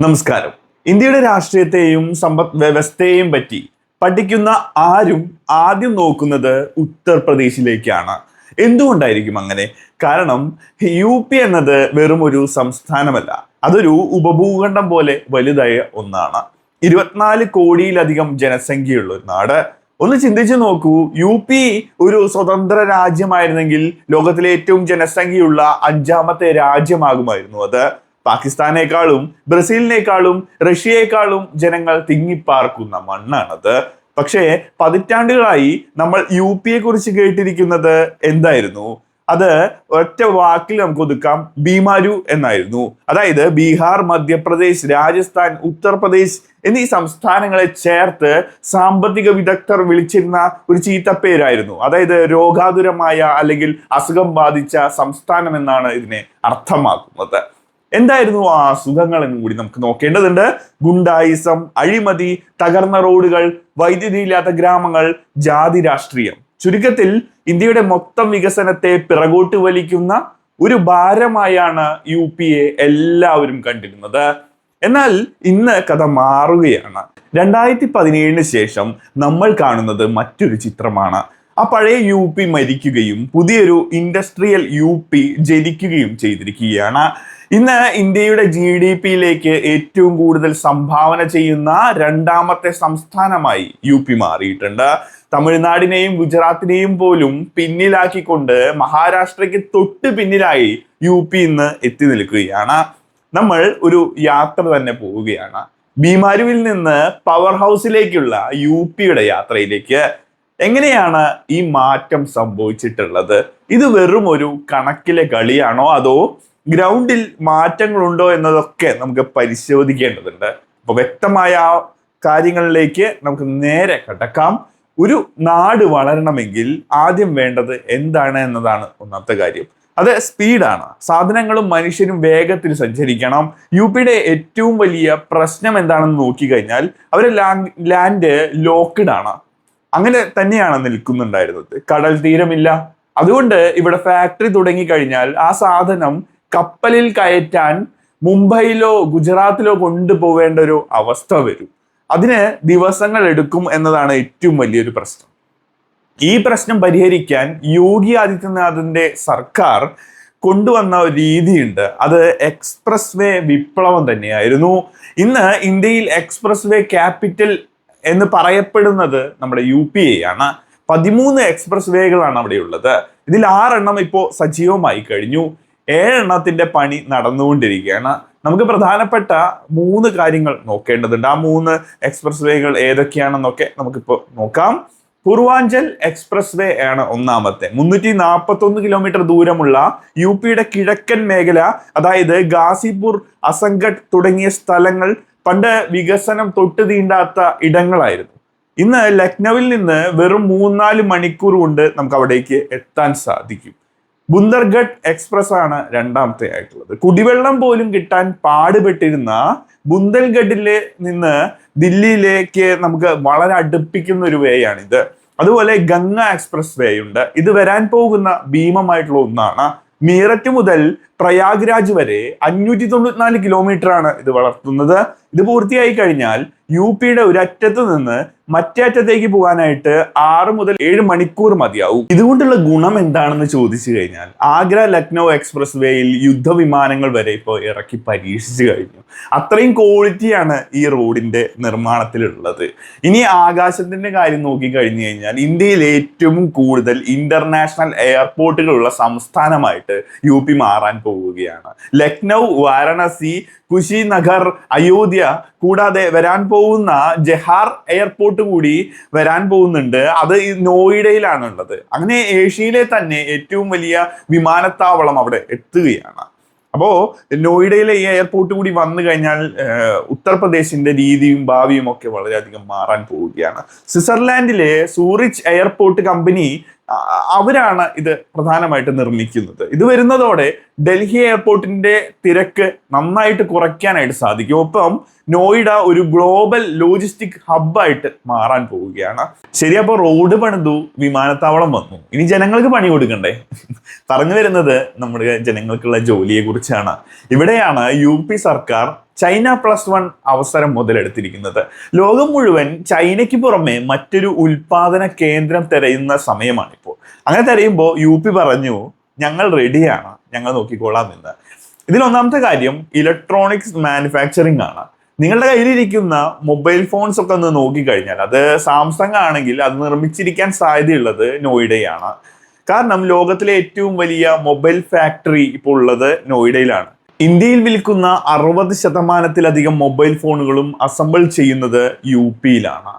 നമസ്കാരം. ഇന്ത്യയുടെ രാഷ്ട്രീയത്തെയും സമ്പദ് വ്യവസ്ഥയെയും പറ്റി പഠിക്കുന്ന ആരും ആദ്യം നോക്കുന്നത് ഉത്തർപ്രദേശിലേക്കാണ്. എന്തുകൊണ്ടായിരിക്കും അങ്ങനെ? കാരണം UP എന്നത് വെറും ഒരു സംസ്ഥാനമല്ല, അതൊരു ഉപഭൂഖണ്ഡം പോലെ വലുതായ ഒന്നാണ്. 24 കോടിയിലധികം ജനസംഖ്യയുള്ള ഒരു നാട്. ഒന്ന് ചിന്തിച്ചു നോക്കൂ, UP ഒരു സ്വതന്ത്ര രാജ്യമായിരുന്നെങ്കിൽ ലോകത്തിലെ ഏറ്റവും ജനസംഖ്യയുള്ള 5ാമത്തെ രാജ്യമാകുമായിരുന്നു അത്. പാകിസ്ഥാനേക്കാളും ബ്രസീലിനേക്കാളും റഷ്യയെക്കാളും ജനങ്ങൾ തിങ്ങിപ്പാർക്കുന്ന മണ്ണാണത്. പക്ഷേ പതിറ്റാണ്ടുകളായി നമ്മൾ UP കുറിച്ച് കേട്ടിരിക്കുന്നത് എന്തായിരുന്നു? അത് ഒറ്റ വാക്കിൽ നമുക്ക് ഒതുക്കാം, ബീമാരു എന്നായിരുന്നു. അതായത് ബീഹാർ, മധ്യപ്രദേശ്, രാജസ്ഥാൻ, ഉത്തർപ്രദേശ് എന്നീ സംസ്ഥാനങ്ങളെ ചേർത്ത് സാമ്പത്തിക വിദഗ്ധർ വിളിച്ചിരുന്ന ഒരു ചീത്തപ്പേരായിരുന്നു. അതായത് രോഗാതുരമായ അല്ലെങ്കിൽ അസുഖം ബാധിച്ച സംസ്ഥാനം എന്നാണ് ഇതിനെ അർത്ഥമാക്കുന്നത്. എന്തായിരുന്നു ആ അസുഖങ്ങൾ എന്നും കൂടി നമുക്ക് നോക്കേണ്ടതുണ്ട്. ഗുണ്ടായിസം, അഴിമതി, തകർന്ന റോഡുകൾ, വൈദ്യുതി ഇല്ലാത്ത ഗ്രാമങ്ങൾ, ജാതി രാഷ്ട്രീയം. ചുരുക്കത്തിൽ ഇന്ത്യയുടെ മൊത്തം വികസനത്തെ പിറകോട്ട് വലിക്കുന്ന ഒരു ഭാരമായാണ് UPയെ എല്ലാവരും കണ്ടിരുന്നത്. എന്നാൽ ഇന്ന് കഥ മാറുകയാണ്. 2017 ശേഷം നമ്മൾ കാണുന്നത് മറ്റൊരു ചിത്രമാണ്. ആ പഴയ UP മരിക്കുകയും പുതിയൊരു ഇൻഡസ്ട്രിയൽ UP ജനിക്കുകയും ചെയ്തിരിക്കുകയാണ്. ഇന്ന് ഇന്ത്യയുടെ GDPയിലേക്ക് ഏറ്റവും കൂടുതൽ സംഭാവന ചെയ്യുന്ന 2ാമത്തെ സംസ്ഥാനമായി UP മാറിയിട്ടുണ്ട്. തമിഴ്നാടിനെയും ഗുജറാത്തിനെയും പോലും പിന്നിലാക്കിക്കൊണ്ട് മഹാരാഷ്ട്രയ്ക്ക് തൊട്ട് പിന്നിലായി UP ഇന്ന് എത്തി നിൽക്കുകയാണ്. നമ്മൾ ഒരു യാത്ര തന്നെ പോവുകയാണ്. ബീമാരുവിൽ നിന്ന് പവർ ഹൗസിലേക്കുള്ള UPയുടെ യാത്രയിലേക്ക്. എങ്ങനെയാണ് ഈ മാറ്റം സംഭവിച്ചിട്ടുള്ളത്? ഇത് വെറും ഒരു കണക്കിലെ കളിയാണോ, അതോ ഗ്രൗണ്ടിൽ മാറ്റങ്ങളുണ്ടോ എന്നതൊക്കെ നമുക്ക് പരിശോധിക്കേണ്ടതുണ്ട്. അപ്പൊ വ്യക്തമായ കാര്യങ്ങളിലേക്ക് നമുക്ക് നേരെ കടക്കാം. ഒരു നാട് വളരണമെങ്കിൽ ആദ്യം വേണ്ടത് എന്താണ് എന്നതാണ് ഒന്നാമത്തെ കാര്യം. അത് സ്പീഡാണ്. സാധനങ്ങളും മനുഷ്യരും വേഗത്തിൽ സഞ്ചരിക്കണം. UPയുടെ ഏറ്റവും വലിയ പ്രശ്നം എന്താണെന്ന് നോക്കിക്കഴിഞ്ഞാൽ അവരെ ലാൻഡ് ലോക്ക്ഡ് ആണ്. അങ്ങനെ തന്നെയാണ് നിൽക്കുന്നുണ്ടായിരുന്നത്. കടൽ തീരമില്ല. അതുകൊണ്ട് ഇവിടെ ഫാക്ടറി തുടങ്ങിക്കഴിഞ്ഞാൽ ആ സാധനം കപ്പലിൽ കയറ്റാൻ മുംബൈയിലോ ഗുജറാത്തിലോ കൊണ്ടുപോവേണ്ട ഒരു അവസ്ഥ വരും. അതിന് ദിവസങ്ങൾ എടുക്കും എന്നതാണ് ഏറ്റവും വലിയൊരു പ്രശ്നം. ഈ പ്രശ്നം പരിഹരിക്കാൻ യോഗി ആദിത്യനാഥിന്റെ സർക്കാർ കൊണ്ടുവന്ന ഒരു രീതിയുണ്ട്. അത് എക്സ്പ്രസ് വേ വിപ്ലവം തന്നെയായിരുന്നു. ഇന്ന് ഇന്ത്യയിൽ എക്സ്പ്രസ് വേ ക്യാപിറ്റൽ എന്ന് പറയപ്പെടുന്നത് നമ്മുടെ UPയാണ്. 13 എക്സ്പ്രസ് വേകളാണ് അവിടെ ഉള്ളത്. ഇതിൽ 6 എണ്ണം ഇപ്പോൾ സജീവമായി കഴിഞ്ഞു. 7 എണ്ണത്തിന്റെ പണി നടന്നുകൊണ്ടിരിക്കുകയാണ്. നമുക്ക് പ്രധാനപ്പെട്ട 3 കാര്യങ്ങൾ നോക്കേണ്ടതുണ്ട്. ആ 3 എക്സ്പ്രസ് വേകൾ ഏതൊക്കെയാണെന്നൊക്കെ നമുക്കിപ്പോൾ നോക്കാം. പൂർവാഞ്ചൽ എക്സ്പ്രസ് വേ ആണ് ഒന്നാമത്തെ. 341 കിലോമീറ്റർ ദൂരമുള്ള UPയുടെ കിഴക്കൻ മേഖല, അതായത് ഗാസിപൂർ, അസംഗഡ് തുടങ്ങിയ സ്ഥലങ്ങൾ പണ്ട് വികസനം തൊട്ട് തീണ്ടാത്ത ഇടങ്ങളായിരുന്നു. ഇന്ന് ലക്നൌവിൽ നിന്ന് വെറും 3-4 മണിക്കൂർ കൊണ്ട് നമുക്ക് അവിടേക്ക് എത്താൻ സാധിക്കും. ബുന്ദർഗഡ് എക്സ്പ്രസ് ആണ് 2ാമത്തെ ആയിട്ടുള്ളത്. കുടിവെള്ളം പോലും കിട്ടാൻ പാടുപെട്ടിരുന്ന ബുന്ദൽഗഡിലെ നിന്ന് ദില്ലിയിലേക്ക് നമുക്ക് വളരെ അടുപ്പിക്കുന്ന ഒരു വേ ആണിത്. അതുപോലെ ഗംഗ എക്സ്പ്രസ് വേ ഉണ്ട്. ഇത് വരാൻ പോകുന്ന ഭീമമായിട്ടുള്ള ഒന്നാണ്. മീററ്റ് മുതൽ പ്രയാഗ്രാജ് വരെ 594 കിലോമീറ്റർ ആണ് ഇത് വളർത്തുന്നത്. ഇത് പൂർത്തിയായി കഴിഞ്ഞാൽ UPയുടെ ഒരറ്റത്ത് നിന്ന് മറ്റേ അറ്റത്തേക്ക് പോകാനായിട്ട് 6 മുതൽ 7 മണിക്കൂർ മതിയാവും. ഇതുകൊണ്ടുള്ള ഗുണം എന്താണെന്ന് ചോദിച്ചു കഴിഞ്ഞാൽ, ആഗ്ര ലക്നൗ എക്സ്പ്രസ് വേയിൽ യുദ്ധവിമാനങ്ങൾ വരെ ഇപ്പോൾ ഇറക്കി പരീക്ഷിച്ചു കഴിഞ്ഞു. അത്രയും ക്വാളിറ്റിയാണ് ഈ റോഡിന്റെ നിർമ്മാണത്തിലുള്ളത്. ഇനി ആകാശത്തിന്റെ കാര്യം നോക്കി കഴിഞ്ഞു കഴിഞ്ഞാൽ ഇന്ത്യയിൽ ഏറ്റവും കൂടുതൽ ഇന്റർനാഷണൽ എയർപോർട്ടുകളുള്ള സംസ്ഥാനമായിട്ട് UP മാറാൻ പോവുകയാണ്. ലക്നൗ, വാരണാസി, കുശിനഗർ, അയോധ്യ കൂടാതെ വരാൻ പോകുന്ന ജഹാർ എയർപോർട്ട് കൂടി വരാൻ പോകുന്നുണ്ട്. അത് നോയിഡയിലാണ് ഉള്ളത്. അങ്ങനെ ഏഷ്യയിലെ തന്നെ ഏറ്റവും വലിയ വിമാനത്താവളം അവിടെ എത്തുകയാണ്. അപ്പോ നോയിഡയിലെ ഈ എയർപോർട്ട് കൂടി വന്നു കഴിഞ്ഞാൽ ഉത്തർപ്രദേശിന്റെ രീതിയും ഭാവിയും ഒക്കെ വളരെയധികം മാറാൻ പോവുകയാണ്. സ്വിറ്റ്സർലാൻഡിലെ സൂറിച്ച് എയർപോർട്ട് കമ്പനി അവരാണ് ഇത് പ്രധാനമായിട്ട് നിർമ്മിക്കുന്നത്. ഇത് വരുന്നതോടെ ഡൽഹി എയർപോർട്ടിന്റെ തിരക്ക് നന്നായിട്ട് കുറയ്ക്കാനായിട്ട് സാധിക്കും. ഒപ്പം നോയിഡ ഒരു ഗ്ലോബൽ ലോജിസ്റ്റിക് ഹബ്ബായിട്ട് മാറാൻ പോവുകയാണ്. ശരി, അപ്പോൾ റോഡ് പണിതു, വിമാനത്താവളം വന്നു, ഇനി ജനങ്ങൾക്ക് പണി കൊടുക്കണ്ടേ? പറഞ്ഞു വരുന്നത് നമ്മുടെ ജനങ്ങൾക്കുള്ള ജോലിയെ കുറിച്ചാണ്. ഇവിടെയാണ് UP സർക്കാർ ചൈന +1 അവസരം മുതലെടുത്തിരിക്കുന്നത്. ലോകം മുഴുവൻ ചൈനയ്ക്ക് പുറമെ മറ്റൊരു ഉൽപാദന കേന്ദ്രം തിരയുന്ന സമയമാണിപ്പോൾ. അങ്ങനെ തിരയുമ്പോൾ UP പറഞ്ഞു, ഞങ്ങൾ റെഡിയാണ്, ഞങ്ങൾ നോക്കിക്കോളാം എന്ന്. ഇതിലൊന്നാമത്തെ കാര്യം ഇലക്ട്രോണിക്സ് മാനുഫാക്ചറിങ് ആണ്. നിങ്ങളുടെ കയ്യിലിരിക്കുന്ന മൊബൈൽ ഫോൺസ് ഒക്കെ ഒന്ന് നോക്കിക്കഴിഞ്ഞാൽ അത് സാംസങ് ആണെങ്കിൽ അത് നിർമ്മിച്ചിരിക്കാൻ സാധ്യതയുള്ളത് നോയിഡയാണ്. കാരണം ലോകത്തിലെ ഏറ്റവും വലിയ മൊബൈൽ ഫാക്ടറി ഇപ്പോൾ ഉള്ളത് നോയിഡയിലാണ്. ഇന്ത്യയിൽ വിൽക്കുന്ന 60% മൊബൈൽ ഫോണുകളും അസംബിൾ ചെയ്യുന്നത് UPയിലാണ്.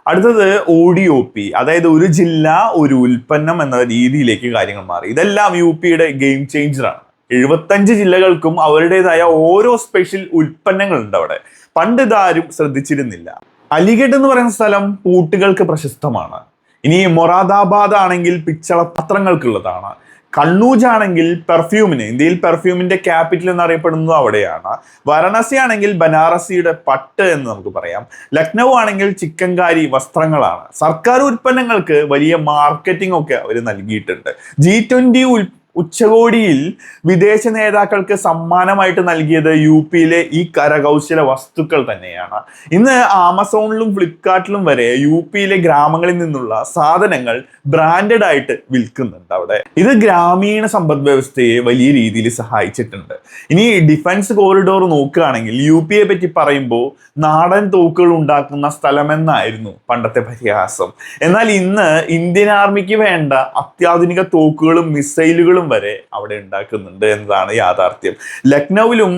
അടുത്തത് ODOP, അതായത് ഒരു ജില്ല ഒരു ഉൽപ്പന്നം എന്ന രീതിയിലേക്ക് കാര്യങ്ങൾ മാറി. ഇതെല്ലാം UPയുടെ ഗെയിം ചേഞ്ചറാണ്. 75 ജില്ലകൾക്കും അവരുടേതായ ഓരോ സ്പെഷ്യൽ ഉൽപ്പന്നങ്ങളുണ്ട് അവിടെ. പണ്ട് ഇതാരും ശ്രദ്ധിച്ചിരുന്നില്ല. അലിഗഡ് എന്ന് പറയുന്ന സ്ഥലം പൂട്ടുകൾക്ക് പ്രശസ്തമാണ്. ഇനി മൊറാദാബാദ് ആണെങ്കിൽ പിച്ചള പാത്രങ്ങൾക്കുള്ളതാണ്. കണ്ണൂജ് ആണെങ്കിൽ പെർഫ്യൂമിന്, ഇന്ത്യയിൽ പെർഫ്യൂമിന്റെ ക്യാപിറ്റൽ എന്നറിയപ്പെടുന്നത് അവിടെയാണ്. വാരണാസി ആണെങ്കിൽ ബനാറസിയുടെ പട്ട് എന്ന് നമുക്ക് പറയാം. ലക്നൗ ആണെങ്കിൽ ചിക്കൻകാരി വസ്ത്രങ്ങളാണ്. സർക്കാർ ഉൽപ്പന്നങ്ങൾക്ക് വലിയ മാർക്കറ്റിംഗ് ഒക്കെ അവർ നൽകിയിട്ടുണ്ട്. G20 ഉച്ചകോടിയിൽ വിദേശ നേതാക്കൾക്ക് സമ്മാനമായിട്ട് നൽകിയത് UPയിലെ ഈ കരകൗശല വസ്തുക്കൾ തന്നെയാണ്. ഇന്ന് ആമസോണിലും ഫ്ലിപ്കാർട്ടിലും വരെ UPയിലെ ഗ്രാമങ്ങളിൽ നിന്നുള്ള സാധനങ്ങൾ ബ്രാൻഡഡ് ആയിട്ട് വിൽക്കുന്നുണ്ട് അവിടെ. ഇത് ഗ്രാമീണ സമ്പദ് വ്യവസ്ഥയെ വലിയ രീതിയിൽ സഹായിച്ചിട്ടുണ്ട്. ഇനി ഡിഫൻസ് കോറിഡോർ നോക്കുകയാണെങ്കിൽ UPയെ പറ്റി പറയുമ്പോൾ നാടൻ തോക്കുകൾ ഉണ്ടാക്കുന്ന സ്ഥലമെന്നായിരുന്നു പണ്ടത്തെ പരിഹാസം. എന്നാൽ ഇന്ന് ഇന്ത്യൻ ആർമിക്ക് വേണ്ട അത്യാധുനിക തോക്കുകളും മിസൈലുകളും വരെ അവിടെ ഉണ്ടാക്കുന്നുണ്ട് എന്നതാണ് യാഥാർത്ഥ്യം. ലക്നൌവിലും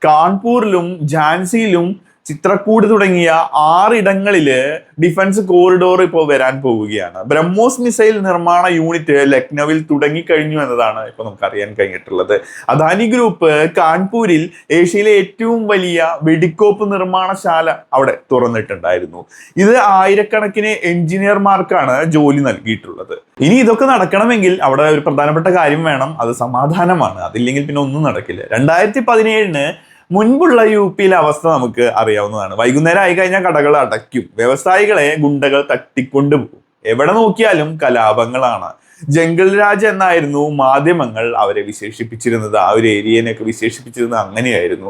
കാൺപൂരിലും ഝാൻസിയിലും ചിത്രക്കൂട് തുടങ്ങിയ 6 ഇടങ്ങളില് ഡിഫൻസ് കോറിഡോർ ഇപ്പോൾ വരാൻ പോവുകയാണ്. ബ്രഹ്മോസ് മിസൈൽ നിർമ്മാണ യൂണിറ്റ് ലക്നൌവിൽ തുടങ്ങിക്കഴിഞ്ഞു എന്നതാണ് ഇപ്പൊ നമുക്ക് അറിയാൻ കഴിഞ്ഞിട്ടുള്ളത്. അദാനി ഗ്രൂപ്പ് കാൺപൂരിൽ ഏഷ്യയിലെ ഏറ്റവും വലിയ വെടിക്കോപ്പ് നിർമ്മാണശാല അവിടെ തുറന്നിട്ടുണ്ടായിരുന്നു. ഇത് ആയിരക്കണക്കിന് എഞ്ചിനീയർമാർക്കാണ് ജോലി നൽകിയിട്ടുള്ളത്. ഇനി ഇതൊക്കെ നടക്കണമെങ്കിൽ അവിടെ ഒരു പ്രധാനപ്പെട്ട കാര്യം വേണം, അത് സമാധാനമാണ്. അതില്ലെങ്കിൽ പിന്നെ ഒന്നും നടക്കില്ല. 2017 മുൻപുള്ള UPയിലെ അവസ്ഥ നമുക്ക് അറിയാവുന്നതാണ്. വൈകുന്നേരം ആയി കഴിഞ്ഞാൽ കടകൾ അടയ്ക്കും, വ്യവസായികളെ ഗുണ്ടകൾ തട്ടിക്കൊണ്ടുപോകും. എവിടെ നോക്കിയാലും കലാപങ്ങളാണ്. ജംഗിൾ രാജ് എന്നായിരുന്നു മാധ്യമങ്ങൾ അവരെ വിശേഷിപ്പിച്ചിരുന്നത്. ആ ഒരു ഏരിയനെയൊക്കെ വിശേഷിപ്പിച്ചിരുന്നത് അങ്ങനെയായിരുന്നു.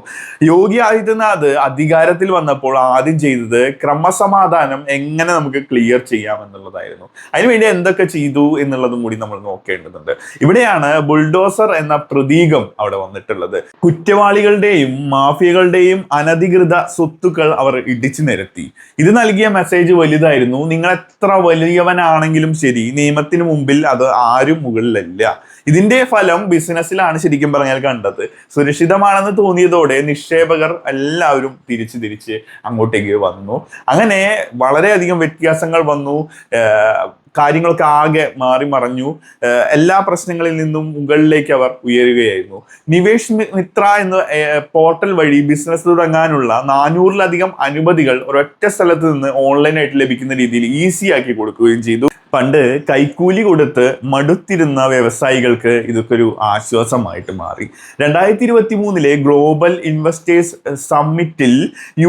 യോഗി ആദിത്യനാഥ് അധികാരത്തിൽ വന്നപ്പോൾ ആദ്യം ചെയ്തത് ക്രമസമാധാനം എങ്ങനെ നമുക്ക് ക്ലിയർ ചെയ്യാം എന്നുള്ളതായിരുന്നു. അതിനുവേണ്ടി എന്തൊക്കെ ചെയ്തു എന്നുള്ളതും കൂടി നമ്മൾ നോക്കേണ്ടതുണ്ട്. ഇവിടെയാണ് ബുൾഡോസർ എന്ന പ്രതീകം അവിടെ വന്നിട്ടുള്ളത്. കുറ്റവാളികളുടെയും മാഫിയകളുടെയും അനധികൃത സ്വത്തുക്കൾ അവർ ഇടിച്ചു നിരത്തി. ഇത് നൽകിയ മെസ്സേജ് വലുതായിരുന്നു. നിങ്ങൾ എത്ര വലിയവനാണെങ്കിലും ശരി, നിയമത്തിന് മുമ്പിൽ അത് ആരും മുകളിലല്ല. ഇതിന്റെ ഫലം ബിസിനസ്സിലാണ് ശരിക്കും പറഞ്ഞാൽ കണ്ടത്. സുരക്ഷിതമാണെന്ന് തോന്നിയതോടെ നിക്ഷേപകർ എല്ലാവരും തിരിച്ച് അങ്ങോട്ടേക്ക് വന്നു. അങ്ങനെ വളരെയധികം വ്യത്യാസങ്ങൾ വന്നു. കാര്യങ്ങളൊക്കെ ആകെ മാറി മറഞ്ഞു. എല്ലാ പ്രശ്നങ്ങളിൽ നിന്നും മുകളിലേക്ക് അവർ ഉയരുകയായിരുന്നു. നിവേഷ് മിത്ര എന്ന പോർട്ടൽ വഴി ബിസിനസ് തുടങ്ങാനുള്ള 400-ലധികം അനുമതികൾ ഒരൊറ്റ സ്ഥലത്ത് നിന്ന് ഓൺലൈനായിട്ട് ലഭിക്കുന്ന രീതിയിൽ ഈസി ആക്കി കൊടുക്കുകയും ചെയ്തു. പണ്ട് കൈക്കൂലി കൊടുത്ത് മടുത്തിരുന്ന വ്യവസായികൾക്ക് ഇതൊക്കെ ഒരു ആശ്വാസമായിട്ട് മാറി. 2023 ഗ്ലോബൽ ഇൻവെസ്റ്റേഴ്സ് സമ്മിറ്റിൽ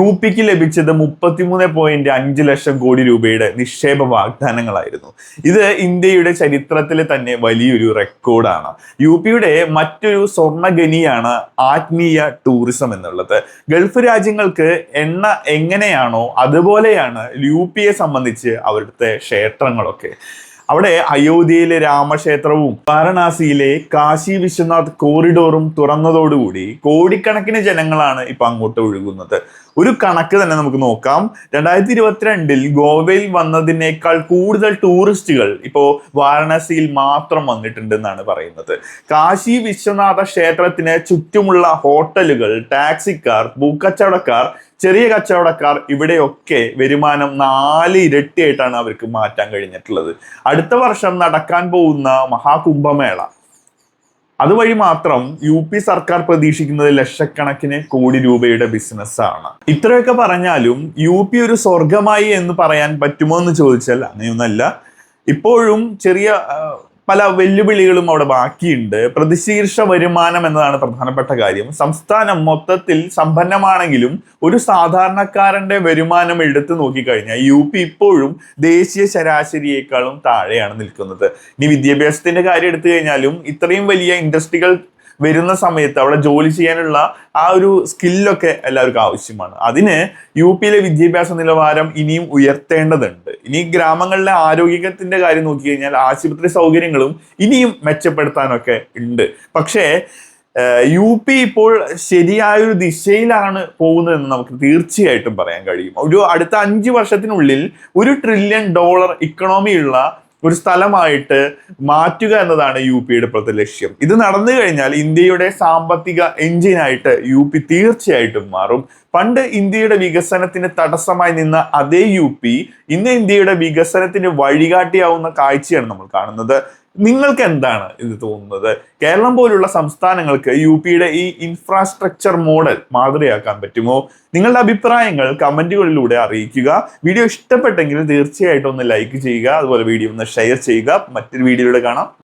UPക്ക് ലഭിച്ചത് 33.5 ലക്ഷം കോടി രൂപയുടെ നിക്ഷേപ വാഗ്ദാനങ്ങളായിരുന്നു. ഇത് ഇന്ത്യയുടെ ചരിത്രത്തിലെ തന്നെ വലിയൊരു റെക്കോർഡാണ്. UPയുടെ മറ്റൊരു സ്വർണ്ണഖനിയാണ് ആത്മീയ ടൂറിസം എന്നുള്ളത്. ഗൾഫ് രാജ്യങ്ങൾക്ക് എണ്ണ എങ്ങനെയാണോ അതുപോലെയാണ് UPയെ സംബന്ധിച്ച് അവിടുത്തെ ക്ഷേത്രങ്ങളൊക്കെ. അവിടെ അയോധ്യയിലെ രാമക്ഷേത്രവും വാരണാസിയിലെ കാശി വിശ്വനാഥ് കോറിഡോറും തുറന്നതോടുകൂടി കോടിക്കണക്കിന് ജനങ്ങളാണ് ഇപ്പൊ അങ്ങോട്ട് ഒഴുകുന്നത്. ഒരു കണക്ക് തന്നെ നമുക്ക് നോക്കാം. 2022 ഗോവയിൽ വന്നതിനേക്കാൾ കൂടുതൽ ടൂറിസ്റ്റുകൾ ഇപ്പോ വാരണാസിയിൽ മാത്രം വന്നിട്ടുണ്ടെന്നാണ് പറയുന്നത്. കാശി വിശ്വനാഥ ക്ഷേത്രത്തിന് ചുറ്റുമുള്ള ഹോട്ടലുകൾ, ടാക്സിക്കാർ, ഭൂക്കച്ചവടക്കാർ, ചെറിയ കച്ചവടക്കാർ, ഇവിടെയൊക്കെ വരുമാനം 4 ഇരട്ടിയായിട്ടാണ് അവർക്ക് മാറ്റാൻ കഴിഞ്ഞിട്ടുള്ളത്. അടുത്ത വർഷം നടക്കാൻ പോകുന്ന മഹാകുംഭമേള അതുവഴി മാത്രം UP സർക്കാർ പ്രതീക്ഷിക്കുന്നത് ലക്ഷക്കണക്കിന് കോടി രൂപയുടെ ബിസിനസ്സാണ്. ഇത്രയൊക്കെ പറഞ്ഞാലും UP ഒരു സ്വർഗമായി എന്ന് പറയാൻ പറ്റുമോ എന്ന് ചോദിച്ചാൽ അങ്ങനെയൊന്നല്ല. ഇപ്പോഴും ചെറിയ പല വെല്ലുവിളികളും അവിടെ ബാക്കിയുണ്ട്. പ്രതിശീർഷ വരുമാനം എന്നതാണ് പ്രധാനപ്പെട്ട കാര്യം. സംസ്ഥാനം മൊത്തത്തിൽ സമ്പന്നമാണെങ്കിലും ഒരു സാധാരണക്കാരന്റെ വരുമാനം എടുത്തു നോക്കിക്കഴിഞ്ഞാൽ UP ഇപ്പോഴും ദേശീയ ശരാശരിയേക്കാളും താഴെയാണ് നിൽക്കുന്നത്. ഇനി വിദ്യാഭ്യാസത്തിന്റെ കാര്യം എടുത്തു കഴിഞ്ഞാലും ഇത്രയും വലിയ ഇൻഡസ്ട്രികൾ വരുന്ന സമയത്ത് അവിടെ ജോലി ചെയ്യാനുള്ള ആ ഒരു സ്കില്ലൊക്കെ എല്ലാവർക്കും ആവശ്യമാണ്. അതിന് യു പിയിലെ വിദ്യാഭ്യാസ നിലവാരം ഇനിയും ഉയർത്തേണ്ടതുണ്ട്. ഇനി ഗ്രാമങ്ങളിലെ ആരോഗ്യത്തിന്റെ കാര്യം നോക്കി കഴിഞ്ഞാൽ ആശുപത്രി സൗകര്യങ്ങളും ഇനിയും മെച്ചപ്പെടുത്താനൊക്കെ ഉണ്ട്. പക്ഷേ യു പി ഇപ്പോൾ ശരിയായൊരു ദിശയിലാണ് പോകുന്നതെന്ന് നമുക്ക് തീർച്ചയായിട്ടും പറയാൻ കഴിയും. ഒരു അടുത്ത 5 വർഷത്തിനുള്ളിൽ $1 ട്രില്യൺ ഇക്കണോമിയുള്ള ഒരു സ്ഥലമായിട്ട് മാറ്റുക എന്നതാണ് യു പിയുടെ ഇപ്പോഴത്തെ ലക്ഷ്യം. ഇത് നടന്നു കഴിഞ്ഞാൽ ഇന്ത്യയുടെ സാമ്പത്തിക എഞ്ചിനായിട്ട് യു പി തീർച്ചയായിട്ടും മാറും. പണ്ട് ഇന്ത്യയുടെ വികസനത്തിന് തടസ്സമായി നിന്ന അതേ യു പി ഇന്ന് ഇന്ത്യയുടെ വികസനത്തിന് വഴികാട്ടിയാവുന്ന കാഴ്ചയാണ് നമ്മൾ കാണുന്നത്. നിങ്ങൾക്ക് എന്താണ് ഇത് തോന്നുന്നത്? കേരളം പോലുള്ള സംസ്ഥാനങ്ങൾക്ക് യു പിയുടെ ഈ ഇൻഫ്രാസ്ട്രക്ചർ മോഡൽ മാതൃകയാക്കാൻ പറ്റുമോ? നിങ്ങളുടെ അഭിപ്രായങ്ങൾ കമന്റുകളിലൂടെ അറിയിക്കുക. വീഡിയോ ഇഷ്ടപ്പെട്ടെങ്കിൽ തീർച്ചയായിട്ടും ഒന്ന് ലൈക്ക് ചെയ്യുക, അതുപോലെ വീഡിയോ ഒന്ന് ഷെയർ ചെയ്യുക. മറ്റൊരു വീഡിയോയിലൂടെ കാണാം.